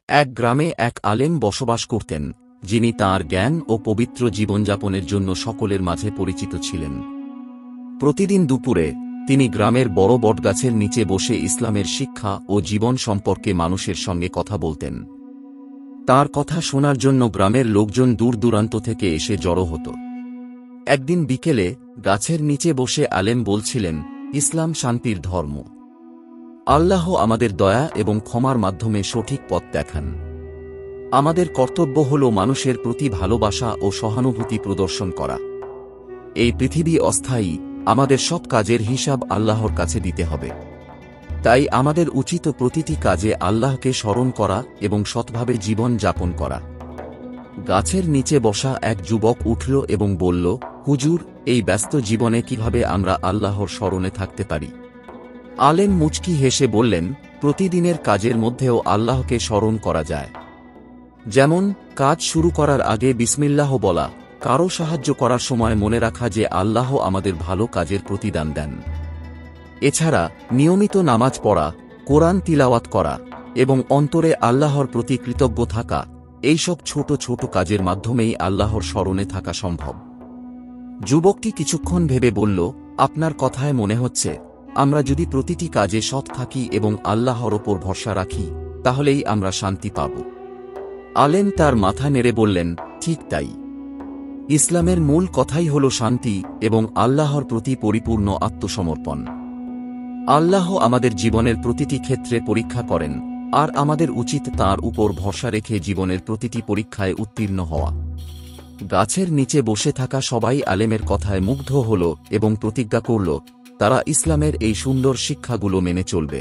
এক গ্রামে এক আলেম বসবাস করতেন, যিনি তাঁর জ্ঞান ও পবিত্র জীবনযাপনের জন্য সকলের মাঝে পরিচিত ছিলেন। প্রতিদিন দুপুরে তিনি গ্রামের বড় বটগাছের নিচে বসে ইসলামের শিক্ষা ও জীবন সম্পর্কে মানুষের সঙ্গে কথা বলতেন। তাঁর কথা শোনার জন্য গ্রামের লোকজন দূর দূরান্ত থেকে এসে জড়ো হতো। একদিন বিকেলে গাছের নিচে বসে আলেম বলছিলেন, ইসলাম শান্তির ধর্ম। আল্লাহ আমাদের দয়া এবং ক্ষমার মাধ্যমে সঠিক পথ দেখান। আমাদের কর্তব্য হল মানুষের প্রতি ভালোবাসা ও সহানুভূতি প্রদর্শন করা। এই পৃথিবী অস্থায়ী, আমাদের সব কাজের হিসাব আল্লাহর কাছে দিতে হবে। তাই আমাদের উচিত প্রতিটি কাজে আল্লাহকে স্মরণ করা এবং সৎভাবে জীবন যাপন করা। গাছের নিচে বসা এক যুবক উঠল এবং বলল, হুজুর, এই ব্যস্ত জীবনে কিভাবে আমরা আল্লাহর স্মরণে থাকতে পারি? আলেম মুচকি হেসে বললেন, প্রতিদিনের কাজের মধ্যেও আল্লাহকে স্মরণ করা যায়। যেমন কাজ শুরু করার আগে বিসমিল্লাহ বলা, কারো সাহায্য করার সময় মনে রাখা যে আল্লাহ আমাদের ভালো কাজের প্রতিদান দেন। এছাড়া নিয়মিত নামাজ পড়া, কোরআন তিলাওয়াত করা এবং অন্তরে আল্লাহর প্রতি কৃতজ্ঞ থাকা, এইসব ছোট ছোট কাজের মাধ্যমেই আল্লাহর স্মরণে থাকা সম্ভব। যুবকটি কিছুক্ষণ ভেবে বলল, আপনার কথায় মনে হচ্ছে আমরা যদি প্রতিটি কাজে সৎ থাকি এবং আল্লাহর ওপর ভরসা রাখি, তাহলেই আমরা শান্তি পাব। আলেম তার মাথা নেড়ে বললেন, ঠিক তাই। ইসলামের মূল কথাই হল শান্তি এবং আল্লাহর প্রতি পরিপূর্ণ আত্মসমর্পণ। আল্লাহ আমাদের জীবনের প্রতিটি ক্ষেত্রে পরীক্ষা করেন, আর আমাদের উচিত তাঁর উপর ভরসা রেখে জীবনের প্রতিটি পরীক্ষায় উত্তীর্ণ হওয়া। গাছের নিচে বসে থাকা সবাই আলেমের কথায় মুগ্ধ হল এবং প্রতিজ্ঞা করল, তারা ইসলামের এই সুন্দর শিক্ষাগুলো মেনে চলবে।